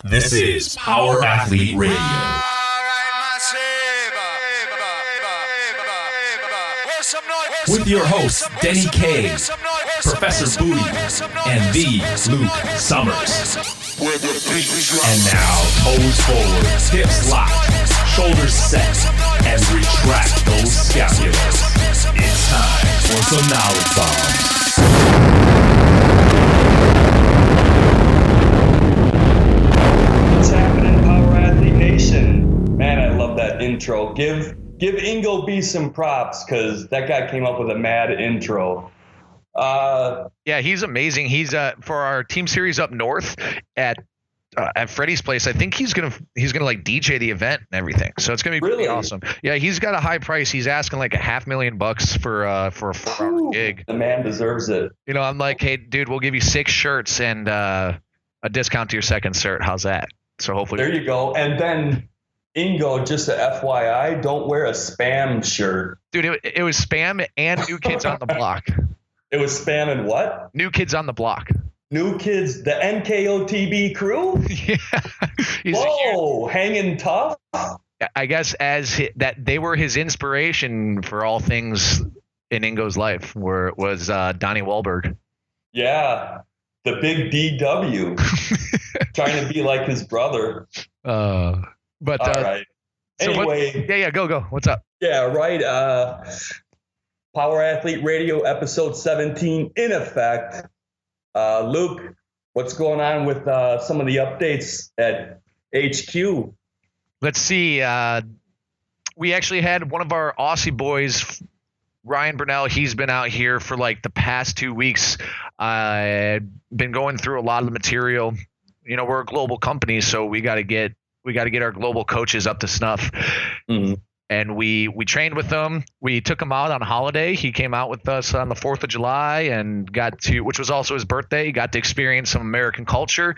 This is Power Athlete Radio. With your hosts, Denny K, Professor Booty, and the Luke Summers. And now, toes forward, hips locked, shoulders set, and retract those scapulars. It's time for some knowledge bombs. What's happening, Power Athlete Nation? Man, I love that intro. Give Ingo B some props, because that guy came up with a mad intro. Yeah, he's amazing. He's for our team series up north at Freddie's place. I think he's gonna like DJ the event and everything. So it's gonna be really awesome. Yeah, he's got a high price. He's asking like $500,000 for a 4-hour gig. The man deserves it. You know, I'm like, hey, dude, we'll give you 6 shirts and a discount to your second shirt. How's that? So hopefully there you go. And then Ingo, just a FYI, don't wear a spam shirt. Dude, it was spam and New Kids on the Block. It was spam and what? New Kids on the Block. New Kids, the NKOTB crew? Yeah. Whoa, hanging tough? I guess that they were his inspiration for all things in Ingo's life, where it was Donnie Wahlberg. Yeah, the big DW. Trying to be like his brother. All right. Anyway. Go. What's up? Yeah, right. Power Athlete Radio, episode 17, in effect. Luke, what's going on with some of the updates at HQ? Let's see. We actually had one of our Aussie boys, Ryan Burnell. He's been out here for like the past 2 weeks. Been going through a lot of the material. You know, we're a global company, so we got to get our global coaches up to snuff. Mm-hmm. And we trained with them. We took him out on holiday. He came out with us on the 4th of July and which was also his birthday. He got to experience some American culture,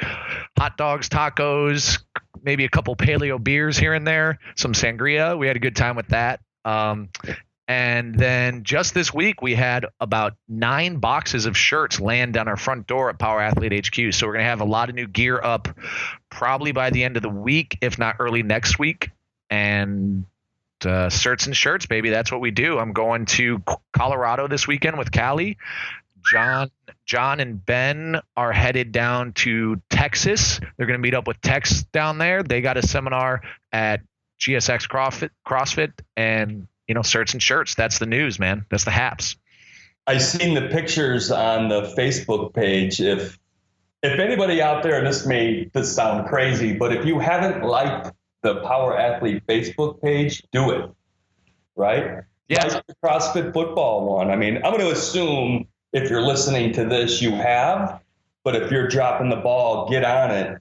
hot dogs, tacos, maybe a couple paleo beers here and there, some sangria. We had a good time with that. And then just this week, we had about 9 boxes of shirts land on our front door at Power Athlete HQ. So we're going to have a lot of new gear up probably by the end of the week, if not early next week. And shirts and shirts, baby. That's what we do. I'm going to Colorado this weekend with Callie. John and Ben are headed down to Texas. They're going to meet up with Tex down there. They got a seminar at GSX CrossFit, and shirts and shirts. That's the news, man. That's the haps. I seen the pictures on the Facebook page. If anybody out there, and this sound crazy, but if you haven't liked the Power Athlete Facebook page, do it. Right? Yeah. Like the CrossFit football one. I mean, I'm going to assume if you're listening to this, you have, but if you're dropping the ball, get on it,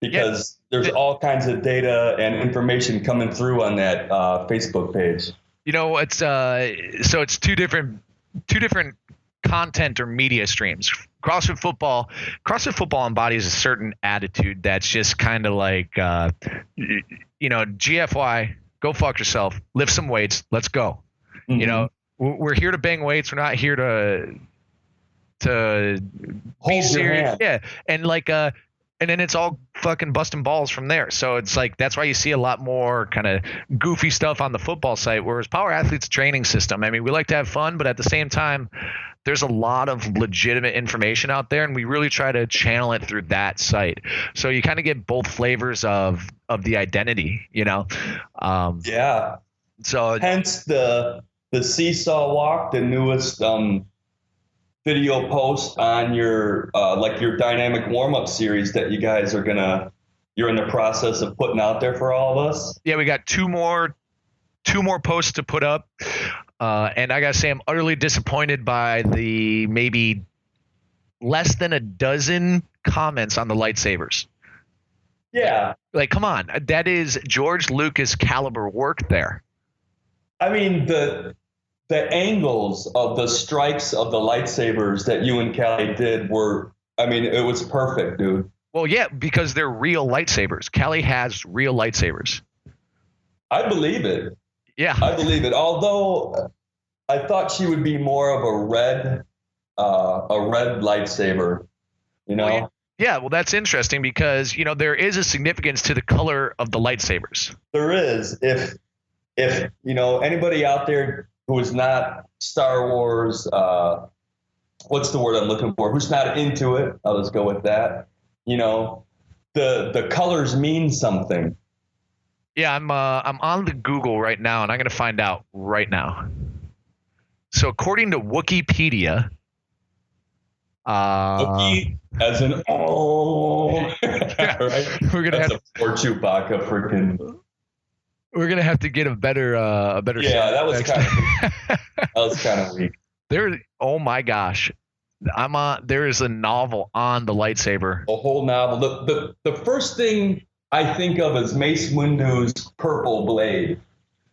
because there's all kinds of data and information coming through on that Facebook page. It's so it's two different content or media streams. CrossFit football embodies a certain attitude that's just kind of like, GFY, go fuck yourself, lift some weights, let's go. Mm-hmm. We're here to bang weights. We're not here to hold your hand. Yeah, and and then it's all fucking busting balls from there. So it's like, that's why you see a lot more kind of goofy stuff on the football site, whereas Power Athlete's training system. I mean, we like to have fun, but at the same time, there's a lot of legitimate information out there, and we really try to channel it through that site. So you kind of get both flavors of the identity, Yeah. So hence the seesaw walk, the newest video post on your your dynamic warm-up series that you guys you're in the process of putting out there for all of us. Yeah, we got two more posts to put up. And I gotta say, I'm utterly disappointed by the maybe less than a dozen comments on the lightsabers. Yeah. Like, come on. That is George Lucas caliber work there. I mean, the angles of the strikes of the lightsabers that you and Callie did it was perfect, dude. Well, yeah, because they're real lightsabers. Callie has real lightsabers. I believe it. Yeah. I believe it. Although I thought she would be more of a red lightsaber, Well, Yeah, well, that's interesting because, there is a significance to the color of the lightsabers. There is. If anybody out there who is not Star Wars, what's the word I'm looking for? Who's not into it? I'll just go with that. The colors mean something. Yeah, I'm on the Google right now, and I'm going to find out right now. So according to Wikipedia, Wookiee as an right? We're gonna That's a poor Chewbacca freaking. We're gonna have to get a better. Yeah, that was kind of weak. Oh my gosh, there is a novel on the lightsaber. A whole novel. The first thing I think of is Mace Windu's purple blade,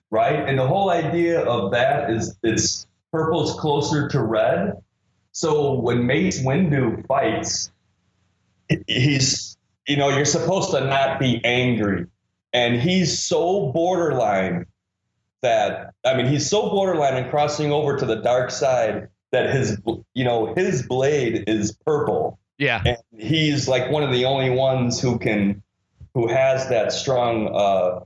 right? And the whole idea of that is purple's closer to red. So when Mace Windu fights, he's, you're supposed to not be angry. And he's so borderline he's so borderline and crossing over to the dark side that his blade is purple. Yeah. And he's like one of the only ones who has that strong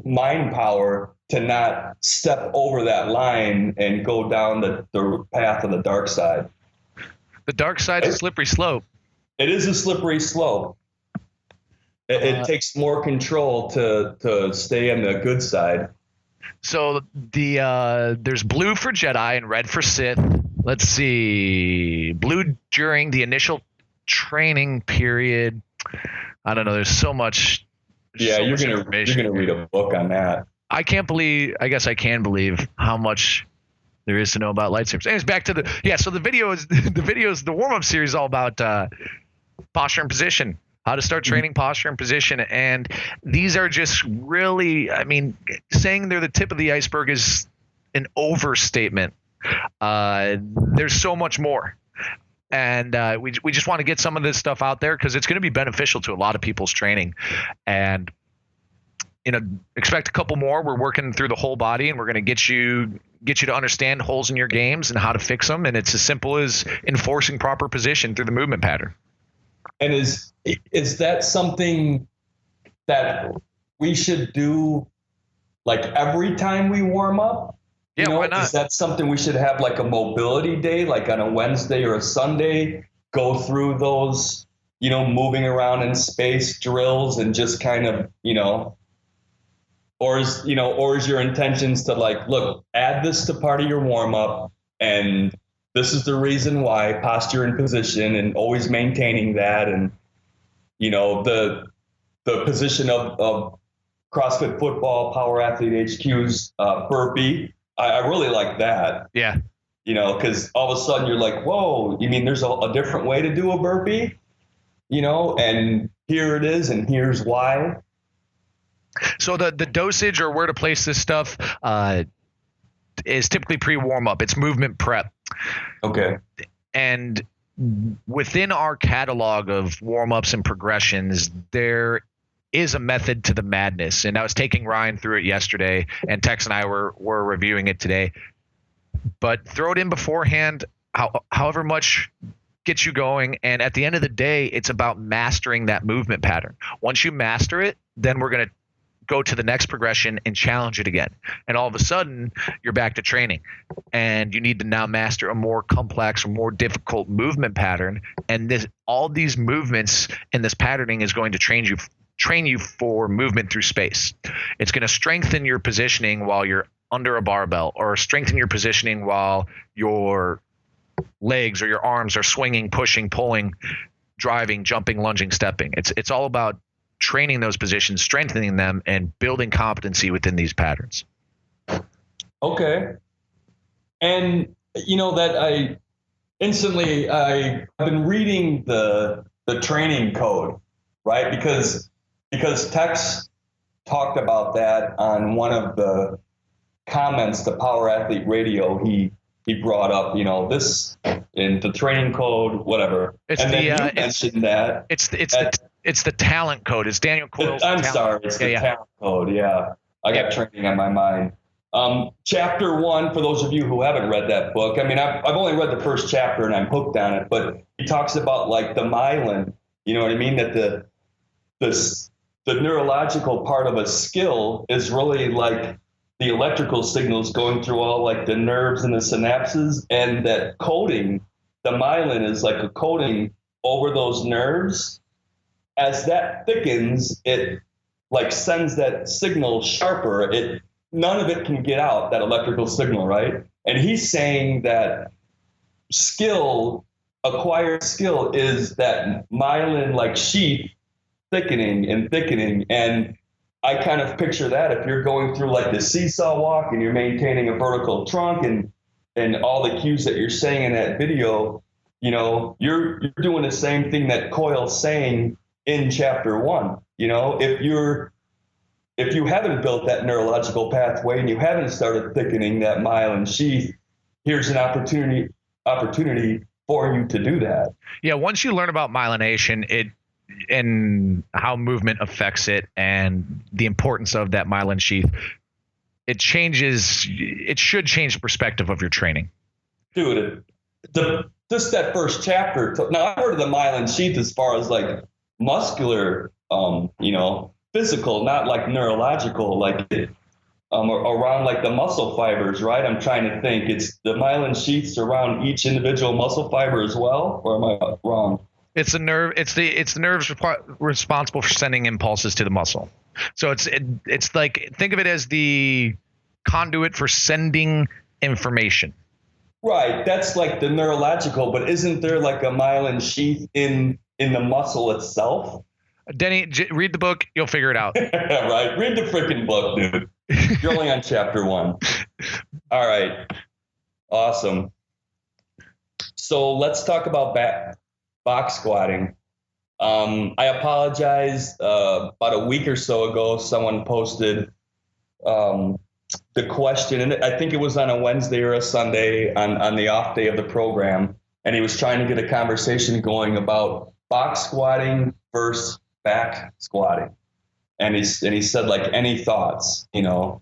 mind power to not step over that line and go down the path of the dark side. The dark side is a slippery slope. It is a slippery slope. It takes more control to stay on the good side. So there's blue for Jedi and red for Sith. Let's see. Blue during the initial training period. I don't know. There's so much. Yeah, you're gonna read a book on that. I guess I can believe how much there is to know about lightsabers. And it's back to so the warm-up series is all about posture and position, how to start training posture and position. And these are just really, saying they're the tip of the iceberg is an overstatement. There's so much more. And we just want to get some of this stuff out there because it's going to be beneficial to a lot of people's training. And expect a couple more. We're working through the whole body, and we're going to get you to understand holes in your games and how to fix them. And it's as simple as enforcing proper position through the movement pattern. And is that something that we should do like every time we warm up? Yeah, why not? Is that something we should have like a mobility day, like on a Wednesday or a Sunday, go through those, moving around in space drills and just kind of, or is your intentions to like, look, add this to part of your warm up, and this is the reason why, posture and position, and always maintaining that, and the position of CrossFit Football Power Athlete HQ's burpee. I really like that. Yeah. Because all of a sudden you're like, whoa, you mean there's a different way to do a burpee? And here it is, and here's why. So the dosage or where to place this stuff is typically pre-warm up. It's movement prep. Okay. And within our catalog of warm-ups and progressions, there is a method to the madness. And I was taking Ryan through it yesterday, and Tex and I were reviewing it today. But throw it in beforehand, however much gets you going. And at the end of the day, it's about mastering that movement pattern. Once you master it, then we're going to go to the next progression and challenge it again. And all of a sudden, you're back to training. And you need to now master a more complex or more difficult movement pattern. And all these movements and this patterning is going to train you for movement through space. It's going to strengthen your positioning while you're under a barbell, or strengthen your positioning while your legs or your arms are swinging, pushing, pulling, driving, jumping, lunging, stepping. It's all about training those positions, strengthening them, and building competency within these patterns. Okay. And that I've been reading the training code, right? Because Tex talked about that on one of the comments, the Power Athlete Radio, he brought up, this in the training code, whatever. It's mentioned that. It's the talent code. It's Daniel Coyle's talent code. Yeah. I got training on my mind. Chapter 1, for those of you who haven't read that book, I've only read the first chapter and I'm hooked on it, but he talks about like the myelin You know what I mean? That the neurological part of a skill is really like the electrical signals going through all like the nerves and the synapses, and that coating, the myelin is like a coating over those nerves. As that thickens, it like sends that signal sharper. None of it can get out, that electrical signal, right? And he's saying that acquired skill is that myelin like sheath thickening and thickening. And I kind of picture that if you're going through like the seesaw walk and you're maintaining a vertical trunk and all the cues that you're saying in that video, you know, you're doing the same thing that Coyle's saying in chapter 1. You know, if you haven't built that neurological pathway and you haven't started thickening that myelin sheath, here's an opportunity for you to do that. Yeah, once you learn about myelination, and how movement affects it and the importance of that myelin sheath, it should change the perspective of your training. Dude, just that first chapter. Now, I've heard of the myelin sheath as far as like muscular, physical, not like neurological, like around like the muscle fibers, right? I'm trying to think. It's the myelin sheaths around each individual muscle fiber as well, or am I wrong? It's the nerve. It's the nerves responsible for sending impulses to the muscle. So it's like, think of it as the conduit for sending information. Right. That's like the neurological, but isn't there like a myelin sheath in the muscle itself? Denny, read the book. You'll figure it out. Right. Read the freaking book, dude. You're only on chapter 1. All right. Awesome. So let's talk about box squatting. I apologize. About a week or so ago, someone posted the question, and I think it was on a Wednesday or a Sunday on the off day of the program, and he was trying to get a conversation going about box squatting versus back squatting. And he said, like, any thoughts, you know?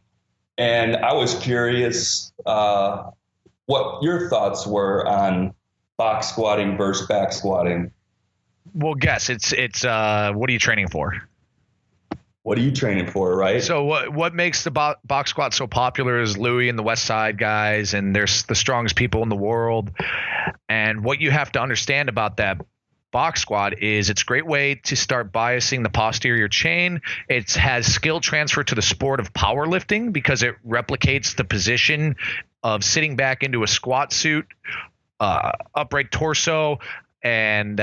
And I was curious what your thoughts were on box squatting versus back squatting. Well, guess it's what are you training for? What are you training for, right? So what makes the box squat so popular is Louis and the West Side guys, and they're the strongest people in the world. And what you have to understand about that box squat is it's a great way to start biasing the posterior chain. It has skill transfer to the sport of powerlifting because it replicates the position of sitting back into a squat suit, upright torso, and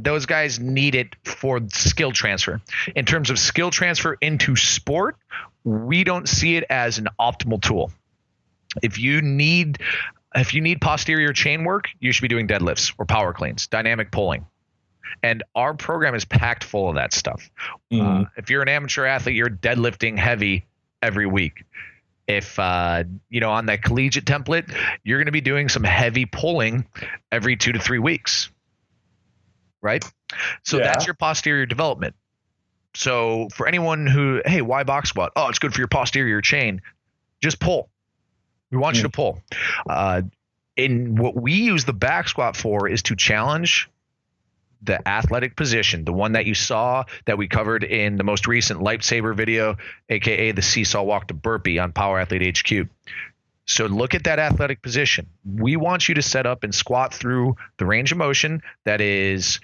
those guys need it for skill transfer. In terms of skill transfer into sport, we don't see it as an optimal tool. If you need posterior chain work, you should be doing deadlifts or power cleans, dynamic pulling. And our program is packed full of that stuff. Mm-hmm. If you're an amateur athlete, you're deadlifting heavy every week. If, on that collegiate template, you're going to be doing some heavy pulling every 2 to 3 weeks. Right? So that's your posterior development. So for anyone who, hey, why box squat? Oh, it's good for your posterior chain. Just pull. We want you to pull. And what we use the back squat for is to challenge the athletic position, the one that you saw that we covered in the most recent lightsaber video, aka the seesaw walk to burpee on Power Athlete HQ. So look at that athletic position. We want you to set up and squat through the range of motion that is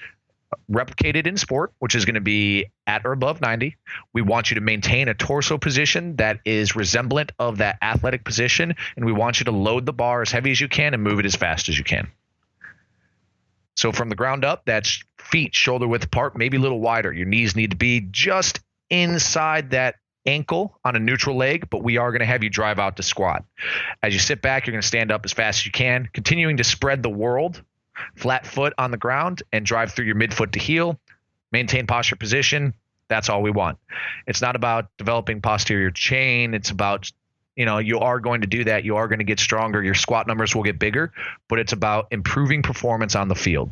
replicated in sport, which is going to be at or above 90. We want you to maintain a torso position that is resemblant of that athletic position, and we want you to load the bar as heavy as you can and move it as fast as you can. So from the ground up, that's feet shoulder width apart, maybe a little wider. Your knees need to be just inside that ankle on a neutral leg, but we are going to have you drive out to squat. As you sit back, you're going to stand up as fast as you can, continuing to spread the world, flat foot on the ground, and drive through your midfoot to heel. Maintain posture position. That's all we want. It's not about developing posterior chain. It's about, you are going to do that. You are going to get stronger. Your squat numbers will get bigger, but it's about improving performance on the field.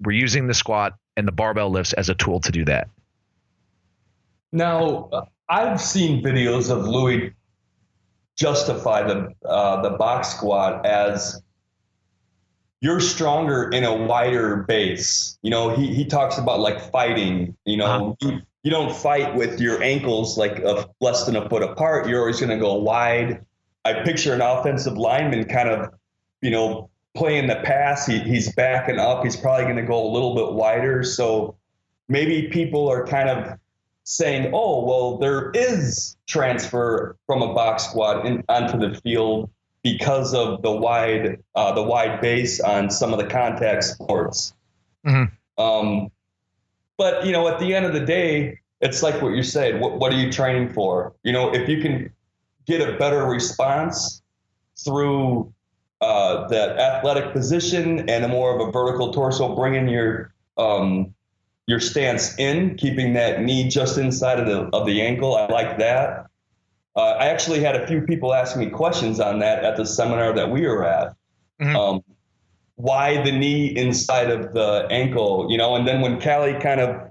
We're using the squat and the barbell lifts as a tool to do that. Now, I've seen videos of Louis justify the box squat as you're stronger in a wider base. You know, he talks about like fighting, you know, you don't fight with your ankles like less than a foot apart. You're always going to go wide. I picture an offensive lineman kind of, you know, playing the pass. He's backing up. He's probably going to go a little bit wider. So maybe people are kind of saying, oh, well, there is transfer from a box squat onto the field because of the wide base on some of the contact sports. Mm-hmm. But, you know, at the end of the day, it's like what you said. What are you training for? You know, if you can get a better response through that athletic position and a more of a vertical torso, bringing your stance in, keeping that knee just inside of the ankle. I like that. I actually had a few people ask me questions on that at the seminar that we were at. Mm-hmm. Why the knee inside of the ankle, you know? And then when Callie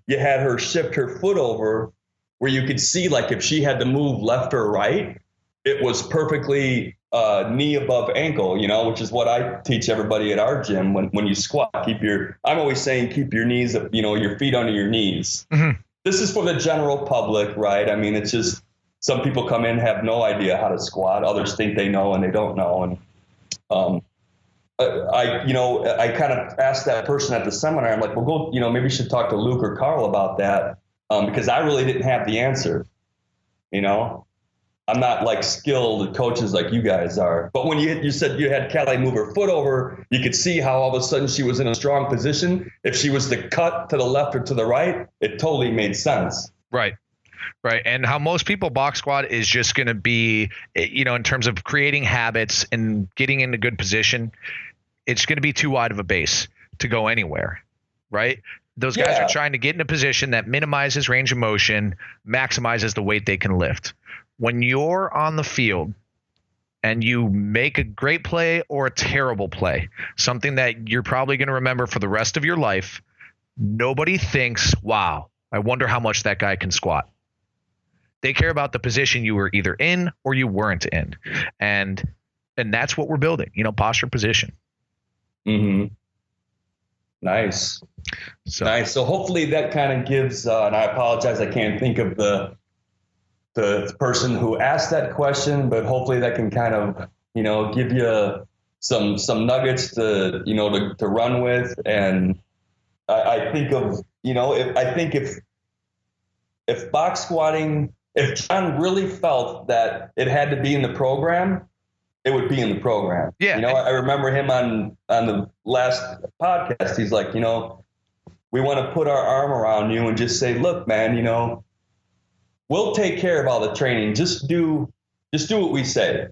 you had her shift her foot over where you could see like if she had to move left or right, it was perfectly knee above ankle, you know, which is what I teach everybody at our gym. When you squat, I'm always saying, keep your knees, you know, your feet under your knees. Mm-hmm. This is for the general public, right? I mean, it's just, some people come in, have no idea how to squat. Others think they know and they don't know. And I kind of asked that person at the seminar, I'm like, well, go, you know, maybe you should talk to Luke or Carl about that, because I really didn't have the answer, you know? I'm not like skilled coaches like you guys are. But when you said you had Callie move her foot over, you could see how all of a sudden she was in a strong position. If she was to cut to the left or to the right, it totally made sense. Right. Right. And how most people box squat is just going to be, you know, in terms of creating habits and getting into good position, it's going to be too wide of a base to go anywhere. Right. Those guys are trying to get in a position that minimizes range of motion, maximizes the weight they can lift. When you're on the field and you make a great play or a terrible play, something that you're probably going to remember for the rest of your life, nobody thinks, wow, I wonder how much that guy can squat. They care about the position you were either in or you weren't in. And that's what we're building, you know, posture, position. Mm-hmm. Nice. Nice. So hopefully that kind of gives, and I apologize, I can't think of the person who asked that question, but hopefully that can kind of, you know, give you some nuggets to, you know, to run with. And I think of, you know, if box squatting, if John really felt that it had to be in the program, it would be in the program. Yeah. You know, I remember him on the last podcast. He's like, you know, we want to put our arm around you and just say, look, man, you know, we'll take care of all the training. Just do what we say.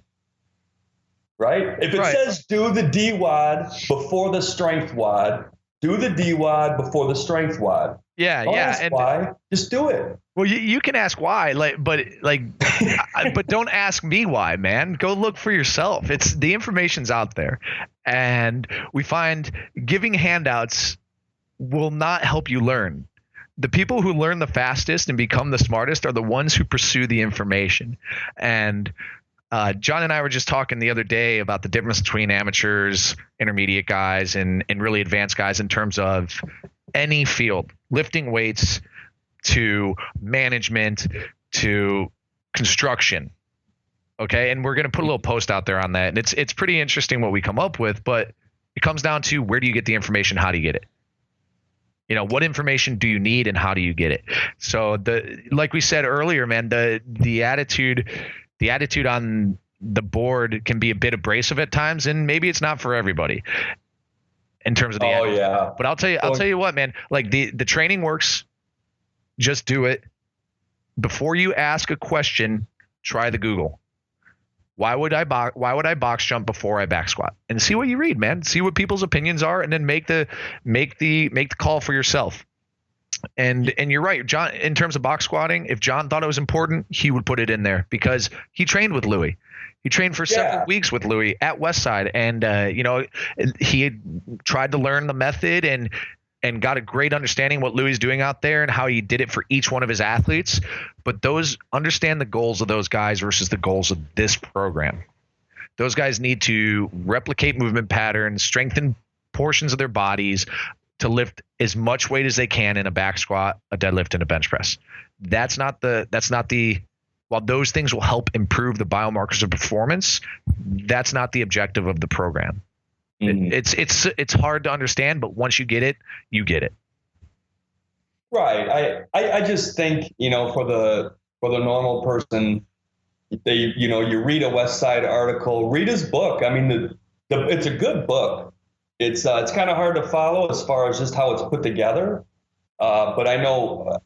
Right? If it says do the D-WOD before the strength WOD, do the D-WOD before the strength WOD. Yeah, Don't ask why. Just do it. Well, you can ask why, but don't ask me why, man. Go look for yourself. It's the information's out there, and we find giving handouts will not help you learn. The people who learn the fastest and become the smartest are the ones who pursue the information. And John and I were just talking the other day about the difference between amateurs, intermediate guys, and really advanced guys in terms of any field, lifting weights to management to construction. Okay. And we're going to put a little post out there on that. And it's pretty interesting what we come up with, but it comes down to where do you get the information? How do you get it? You know, what information do you need and how do you get it? So like we said earlier, man, the attitude on the board can be a bit abrasive at times, and maybe it's not for everybody in terms of the attitude. Yeah. But I'll tell you what, man, like the training works. Just do it. Before you ask a question, try the Google. Why would I box jump before I back squat? And see what you read, man. See what people's opinions are, and then make the call for yourself. And you're right, John, in terms of box squatting, if John thought it was important, he would put it in there because he trained with Louis. He trained for several weeks with Louis at Westside, and you know, he had tried to learn the method and got a great understanding what Louis is doing out there and how he did it for each one of his athletes. But understand the goals of those guys versus the goals of this program. Those guys need to replicate movement patterns, strengthen portions of their bodies to lift as much weight as they can in a back squat, a deadlift, and a bench press. That's not the while those things will help improve the biomarkers of performance, that's not the objective of the program. It's hard to understand, but once you get it, you get it. Right. I just think, for the normal person, you read a West Side article, read his book. I mean, it's a good book. It's kind of hard to follow as far as just how it's put together. But I know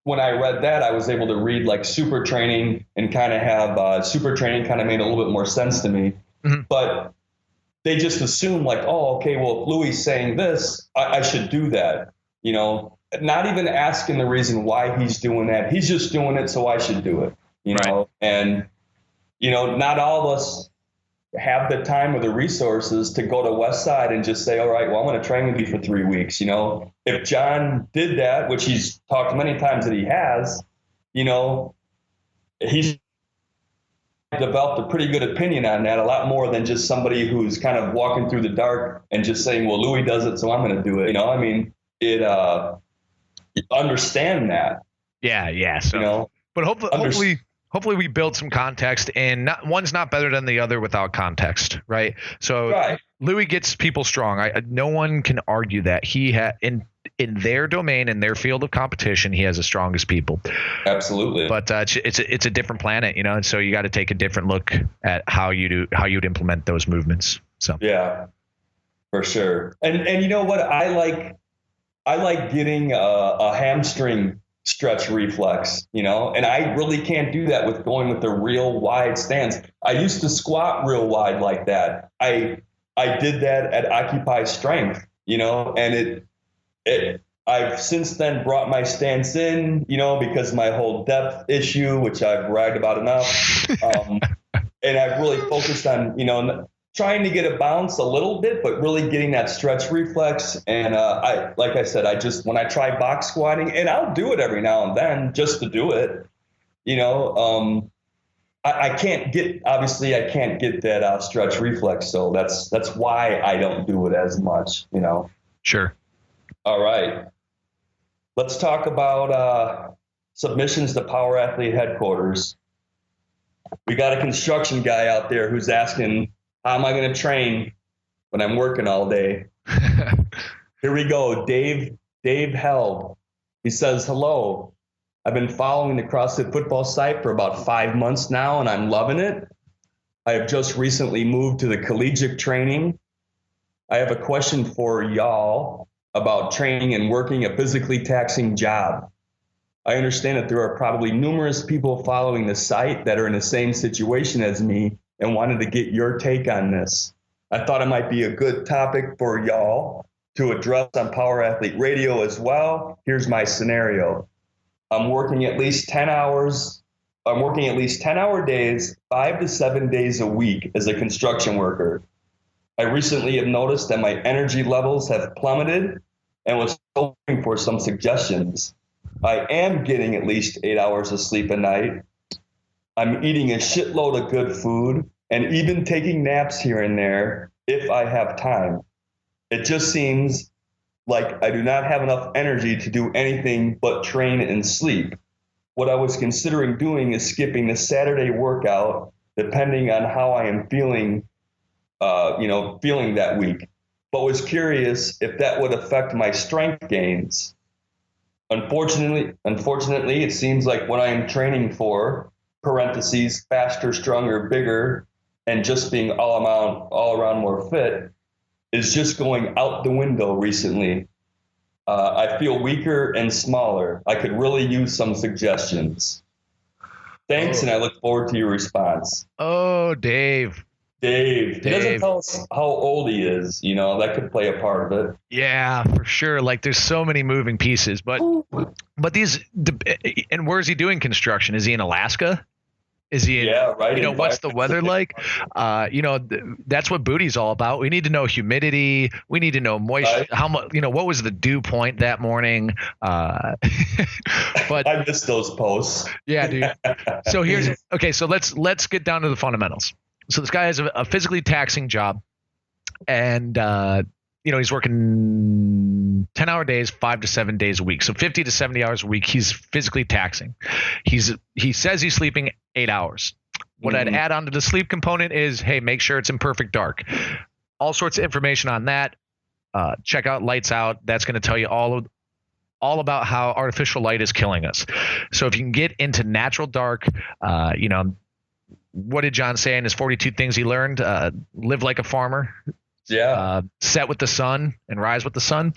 when I read that, I was able to read like Super Training and kind of have Super Training kind of made a little bit more sense to me. Mm-hmm. But they just assume like, oh, okay, well, if Louis saying this, I should do that. Not even asking the reason why he's doing that. He's just doing it, so I should do it. Right. And not all of us have the time or the resources to go to West Side and just say, all right, well, I'm going to train with you for 3 weeks. If John did that, which he's talked many times that he has, he's developed a pretty good opinion on that, a lot more than just somebody who's kind of walking through the dark and just saying, well, Louis does it, so I'm going to do it. Understand that. Yeah. So, but hopefully we build some context, and one's not better than the other without context, right? So right. Louis gets people strong. No one can argue that he in their domain, in their field of competition, he has the strongest people. Absolutely. But it's a different planet, and so you got to take a different look at how you'd implement those movements. So yeah, for sure. And you know what I like getting a hamstring stretch reflex, and I really can't do that with going with the real wide stance. I used to squat real wide like that. I did that at Occupy Strength, and I've since then brought my stance in, because my whole depth issue, which I've bragged about enough. And I've really focused on, trying to get a bounce a little bit, but really getting that stretch reflex. And like I said, when I try box squatting, and I'll do it every now and then just to do it, I can't get that stretch reflex. So that's why I don't do it as much, Sure. All right. Let's talk about submissions to Power Athlete Headquarters. We got a construction guy out there who's asking, how am I going to train when I'm working all day? Here we go. Dave Held. He says, hello. I've been following the CrossFit football site for about 5 months now, and I'm loving it. I have just recently moved to the collegiate training. I have a question for y'all about training and working a physically taxing job. I understand that there are probably numerous people following the site that are in the same situation as me and wanted to get your take on this. I thought it might be a good topic for y'all to address on Power Athlete Radio as well. Here's my scenario. I'm working at least 10 hour days, 5 to 7 days a week as a construction worker. I recently have noticed that my energy levels have plummeted and was hoping for some suggestions. I am getting at least 8 hours of sleep a night. I'm eating a shitload of good food and even taking naps here and there if I have time. It just seems like I do not have enough energy to do anything but train and sleep. What I was considering doing is skipping the Saturday workout depending on how I am feeling that week, but was curious if that would affect my strength gains. Unfortunately, it seems like what I am training for, parentheses, faster, stronger, bigger, and just being all around more fit, is just going out the window recently. I feel weaker and smaller. I could really use some suggestions. Thanks, and I look forward to your response. Oh, Dave. He doesn't tell us how old he is. That could play a part of it. Yeah, for sure. Like there's so many moving pieces, but and where's he doing construction? Is he in Alaska? Is he, what's the weather like? That's what booty's all about. We need to know humidity. We need to know moisture. How much, what was the dew point that morning? But I missed those posts. Yeah, dude. So so let's get down to the fundamentals. So this guy has a physically taxing job, and he's working 10-hour days, 5 to 7 days a week. So 50 to 70 hours a week. He's physically taxing. He says he's sleeping 8 hours. What I'd add on to the sleep component is, hey, make sure it's in perfect dark. All sorts of information on that. Check out Lights Out. That's going to tell you all about how artificial light is killing us. So if you can get into natural dark, what did John say in his 42 things he learned? Live like a farmer. Yeah. Set with the sun and rise with the sun.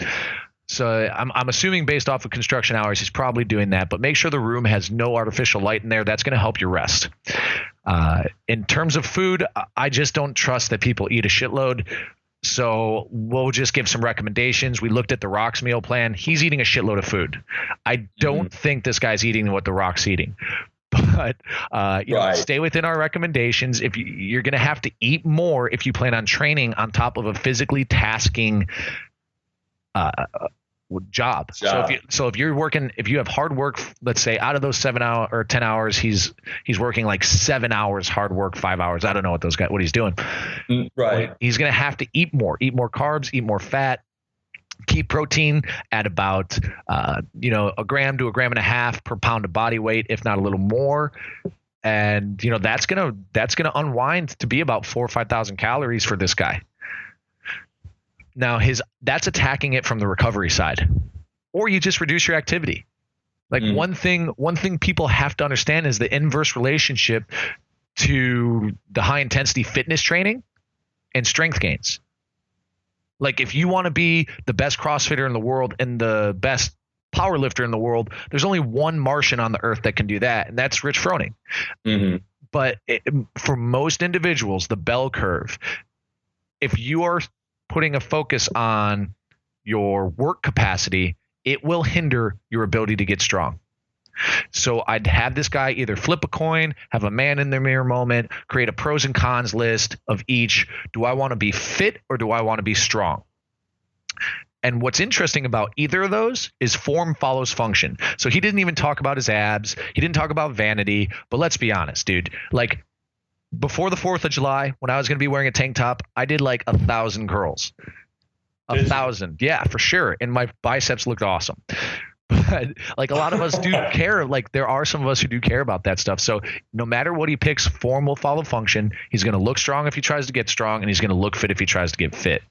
So I'm assuming based off of construction hours, he's probably doing that, but make sure the room has no artificial light in there. That's going to help you rest. In terms of food, I just don't trust that people eat a shitload. So we'll just give some recommendations. We looked at the Rock's meal plan. He's eating a shitload of food. I don't think this guy's eating what the Rock's eating. But stay within our recommendations. If you're going to have to eat more if you plan on training on top of a physically tasking job. So if you're working, if you have hard work, let's say out of those 7 hours or 10 hours, he's working like 7 hours hard work, 5 hours. I don't know what he's doing. Right. He's going to have to eat more carbs, eat more fat. Keep protein at about, a gram to a gram and a half per pound of body weight, if not a little more. And, that's going to unwind to be about 4,000 or 5,000 calories for this guy. Now that's attacking it from the recovery side, or you just reduce your activity. Like one thing people have to understand is the inverse relationship to the high intensity fitness training and strength gains. Like if you want to be the best CrossFitter in the world and the best power lifter in the world, there's only one Martian on the earth that can do that. And that's Rich Froning. But for most individuals, the bell curve, if you are putting a focus on your work capacity, it will hinder your ability to get strong. So I'd have this guy either flip a coin, have a man in the mirror moment, create a pros and cons list of each. Do I want to be fit or do I want to be strong? And what's interesting about either of those is form follows function. So he didn't even talk about his abs. He didn't talk about vanity. But let's be honest, dude. Like before the 4th of July, when I was going to be wearing a tank top, I did like 1,000 curls. 1,000. Yeah, for sure. And my biceps looked awesome. But like a lot of us do care. Like there are some of us who do care about that stuff. So no matter what he picks, form will follow function. He's going to look strong if he tries to get strong, and he's going to look fit if he tries to get fit.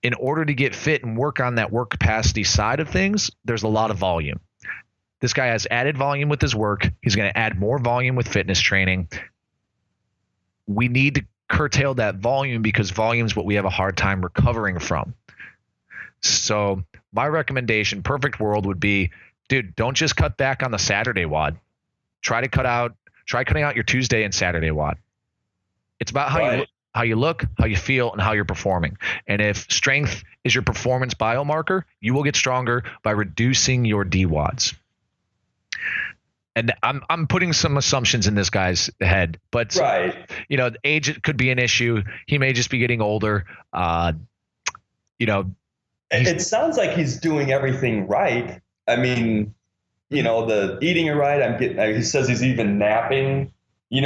In order to get fit and work on that work capacity side of things, there's a lot of volume. This guy has added volume with his work. He's going to add more volume with fitness training. We need to curtail that volume because volume is what we have a hard time recovering from. So my recommendation, perfect world, would be, dude, don't just cut back on the Saturday WOD. Try cutting out your Tuesday and Saturday WOD. It's about how you look, how you feel, and how you're performing. And if strength is your performance biomarker, you will get stronger by reducing your DWODs. And I'm putting some assumptions in this guy's head, but age could be an issue. He may just be getting older. It sounds like he's doing everything right. I mean, the eating it right. He says he's even napping. I'm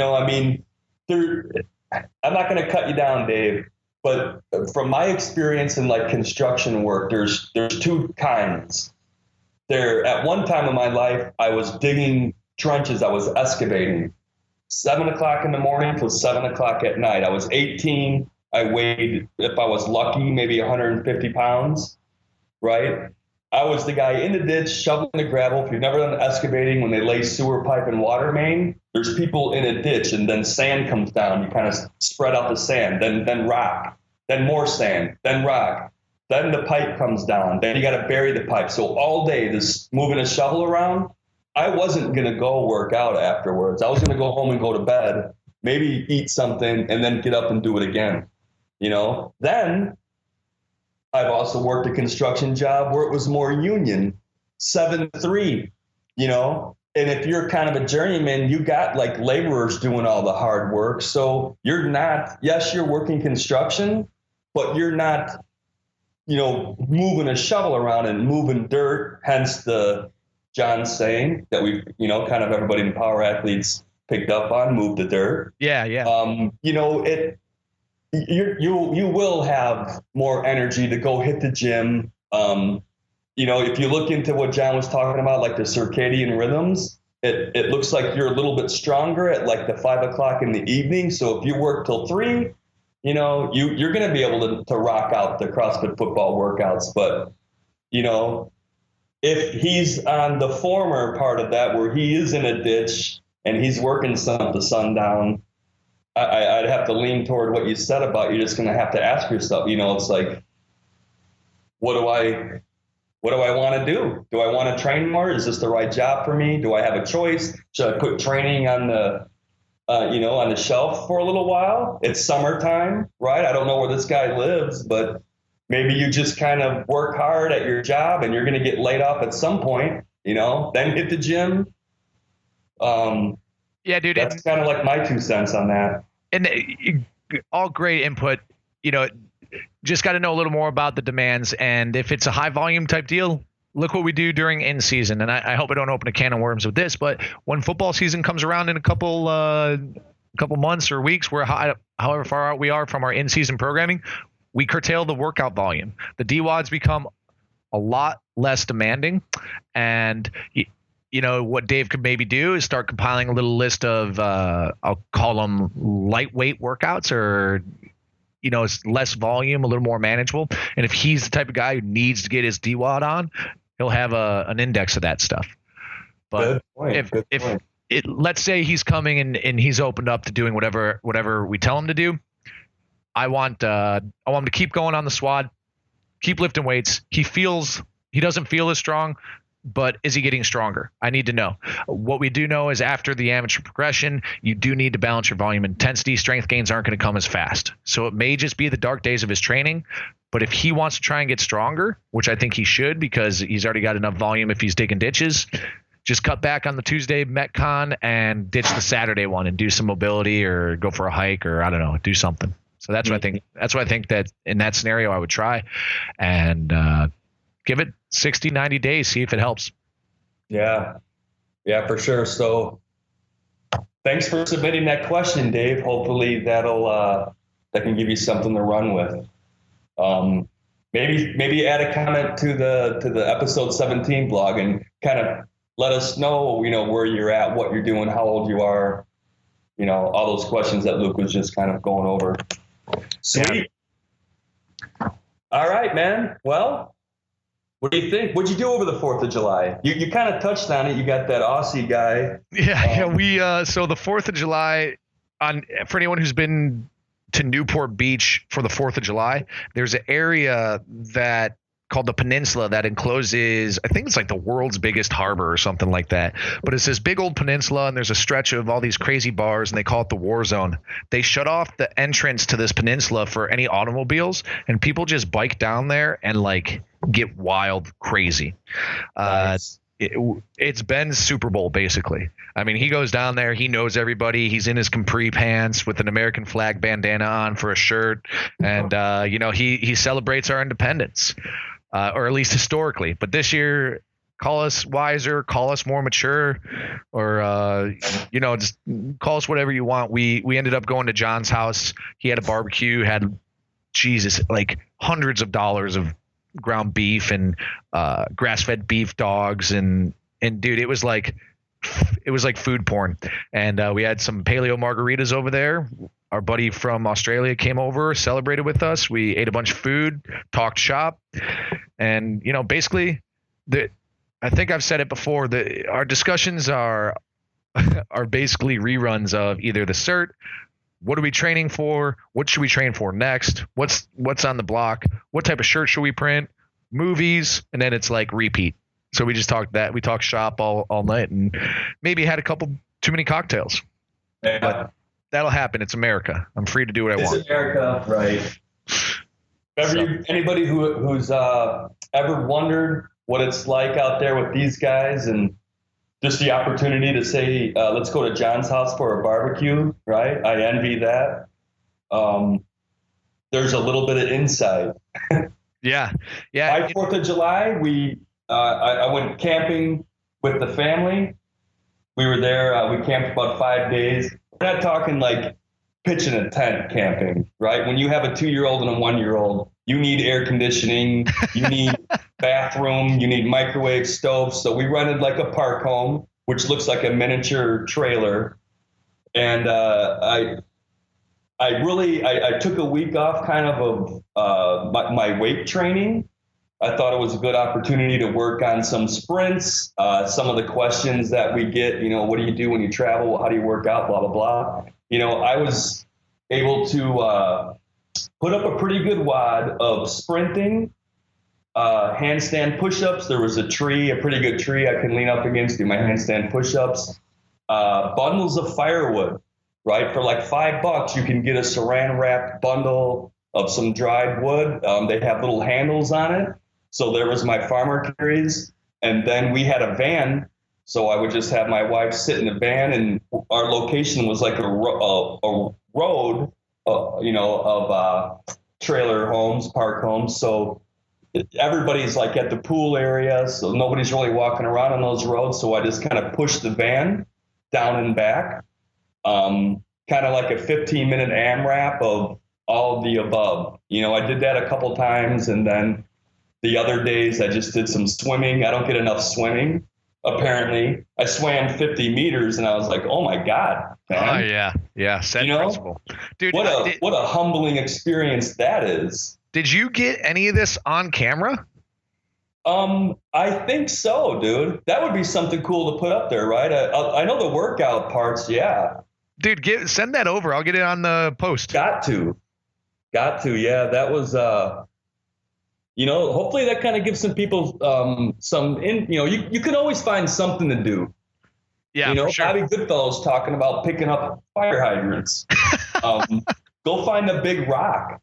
not going to cut you down, Dave, but from my experience in like construction work, there's two kinds. At one time in my life, I was digging trenches. I was excavating 7 o'clock in the morning till 7 o'clock at night. I was 18. I weighed, if I was lucky, maybe 150 pounds, right? I was the guy in the ditch shoveling the gravel. If you've never done excavating, when they lay sewer pipe and water main, there's people in a ditch and then sand comes down. You kind of spread out the sand, then rock, then more sand, then rock. Then the pipe comes down. Then you got to bury the pipe. So all day, this moving a shovel around, I wasn't going to go work out afterwards. I was going to go home and go to bed, maybe eat something, and then get up and do it again. Then I've also worked a construction job where it was more union, 7-3, and if you're kind of a journeyman, you got like laborers doing all the hard work. So you're working construction, but you're not, moving a shovel around and moving dirt, hence the John saying that we've, kind of everybody in Power Athletes picked up on, move the dirt. Yeah. you will have more energy to go hit the gym. If you look into what John was talking about, like the circadian rhythms, it looks like you're a little bit stronger at like the 5 o'clock in the evening. So if you work till 3, you're going to be able to rock out the CrossFit football workouts. But, if he's on the former part of that, where he is in a ditch and he's working sun to sundown, I'd have to lean toward what you said about you're just going to have to ask yourself, it's like, what do I want to do? Do I want to train more? Is this the right job for me? Do I have a choice? Should I put training on the, on the shelf for a little while? It's summertime, right? I don't know where this guy lives, but maybe you just kind of work hard at your job and you're going to get laid off at some point, then hit the gym. Yeah, dude. That's kind of like my 2 cents on that. And all great input, just got to know a little more about the demands. And if it's a high volume type deal, look what we do during in season. And I hope I don't open a can of worms with this, but when football season comes around in a couple months or weeks, however far out we are from our in season programming, we curtail the workout volume. The DWODs become a lot less demanding. And what Dave could maybe do is start compiling a little list of, I'll call them lightweight workouts, or, it's less volume, a little more manageable. And if he's the type of guy who needs to get his DWOD on, he'll have an index of that stuff. But let's say he's coming and he's opened up to doing whatever we tell him to do, I want him to keep going on the SWAD, keep lifting weights. He doesn't feel as strong, but is he getting stronger? I need to know. What we do know is after the amateur progression, you do need to balance your volume intensity. Strength gains aren't going to come as fast. So it may just be the dark days of his training, but if he wants to try and get stronger, which I think he should because he's already got enough volume if he's digging ditches, just cut back on the Tuesday Metcon and ditch the Saturday one and do some mobility or go for a hike or I don't know, do something. So that's what I think. That's what I think that in that scenario I would try, and give it 60, 90 days, see if it helps. Yeah, for sure. So thanks for submitting that question, Dave. Hopefully that can give you something to run with. Maybe add a comment to the episode 17 blog and kind of let us know, where you're at, what you're doing, how old you are, all those questions that Luke was just kind of going over. Sweet. Yeah. All right, man. Well, what do you think? What'd you do over the 4th of July? You kind of touched on it. You got that Aussie guy. Yeah. We so the 4th of July, for anyone who's been to Newport Beach for the 4th of July, there's an area that called the Peninsula that encloses, I think it's like the world's biggest harbor or something like that. But it's this big old peninsula, and there's a stretch of all these crazy bars, and they call it the war zone. They shut off the entrance to this peninsula for any automobiles, and people just bike down there and like get wild crazy. Nice. It's Ben's Super Bowl, basically. I mean, he goes down there. He knows everybody. He's in his capri pants with an American flag bandana on for a shirt. And, he celebrates our independence, or at least historically. But this year, call us wiser, call us more mature, or, just call us whatever you want. We ended up going to John's house. He had a barbecue, had, like hundreds of dollars of ground beef and grass-fed beef dogs, and dude, it was like food porn. And we had some paleo margaritas over there. Our buddy from Australia came over, celebrated with us. We ate a bunch of food, talked shop, and basically, I think I've said it before, our discussions are basically reruns of either the CERT. What are we training for? What should we train for next? What's on the block? What type of shirt should we print? Movies, and then it's like repeat. So we just talked that. We talked shop all night, and maybe had a couple too many cocktails. Yeah. But that'll happen. It's America. I'm free to do what I want. It's America, right? Anybody who's ever wondered what it's like out there with these guys, and just the opportunity to say, let's go to John's house for a barbecue, right? I envy that. There's a little bit of insight. Yeah. My 4th of July, I went camping with the family. We were there. We camped about 5 days. We're not talking like pitching a tent camping, right? When you have a 2-year-old and a 1-year-old, you need air conditioning, you need bathroom, you need microwave stove. So we rented like a park home, which looks like a miniature trailer. And I took a week off kind of my weight training. I thought it was a good opportunity to work on some sprints, some of the questions that we get, what do you do when you travel? How do you work out? Blah, blah, blah. I was able to put up a pretty good wad of sprinting, handstand push-ups. There was a pretty good tree I can lean up against, do my handstand push-ups. Bundles of firewood, right? For like $5, you can get a saran wrapped bundle of some dried wood. They have little handles on it. So there was my farmer carries. And then we had a van. So I would just have my wife sit in the van, and our location was like a road, of trailer homes, park homes. So everybody's like at the pool area. So nobody's really walking around on those roads. So I just kind of pushed the van down and back, kind of like a 15-minute AMRAP of all of the above. I did that a couple times, and then the other days I just did some swimming. I don't get enough swimming, apparently. I swam 50 meters, and I was like, oh my God, man. Oh, yeah. Same principle. Dude, what a humbling experience that is. Did you get any of this on camera? I think so, dude. That would be something cool to put up there, right? I know the workout parts, yeah. Dude, send that over. I'll get it on the post. Got to, yeah. That was, hopefully that kind of gives some people you can always find something to do. Yeah, sure. Bobby Goodfellow's talking about picking up fire hydrants. Go find a big rock.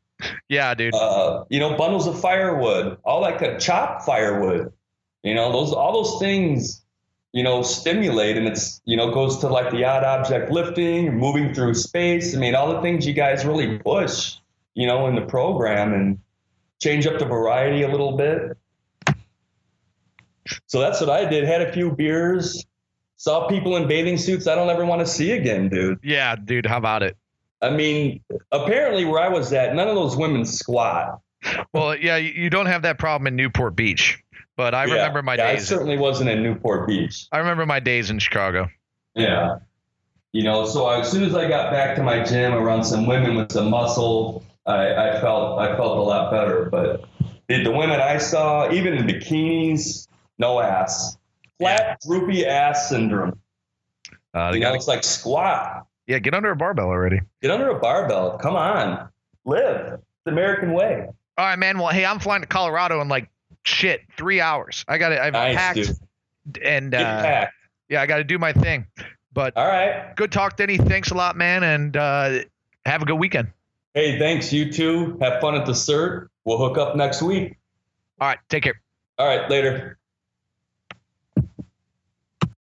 Yeah, dude. Bundles of firewood, all that kind of chopped firewood. All those things, stimulate, and it's, goes to like the odd object lifting, moving through space. I mean, all the things you guys really push, in the program, and change up the variety a little bit. So that's what I did. Had a few beers, saw people in bathing suits I don't ever want to see again, dude. Yeah, dude. How about it? I mean, apparently where I was at, none of those women squat. Well, yeah, you don't have that problem in Newport Beach, but I remember my days. I certainly wasn't in Newport Beach. I remember my days in Chicago. Yeah. So as soon as I got back to my gym around some women with some muscle, I felt a lot better. But the women I saw, even in bikinis, no ass. Flat, droopy ass syndrome. It's like squat. Yeah, get under a barbell already. Get under a barbell. Come on. Live the American way. All right, man. Well, hey, I'm flying to Colorado in 3 hours. I've nice, packed. Dude. And get packed. Yeah, I got to do my thing. But all right. Good talk, Denny. Thanks a lot, man. And have a good weekend. Hey, thanks. You too. Have fun at the CERT. We'll hook up next week. All right. Take care. All right. Later.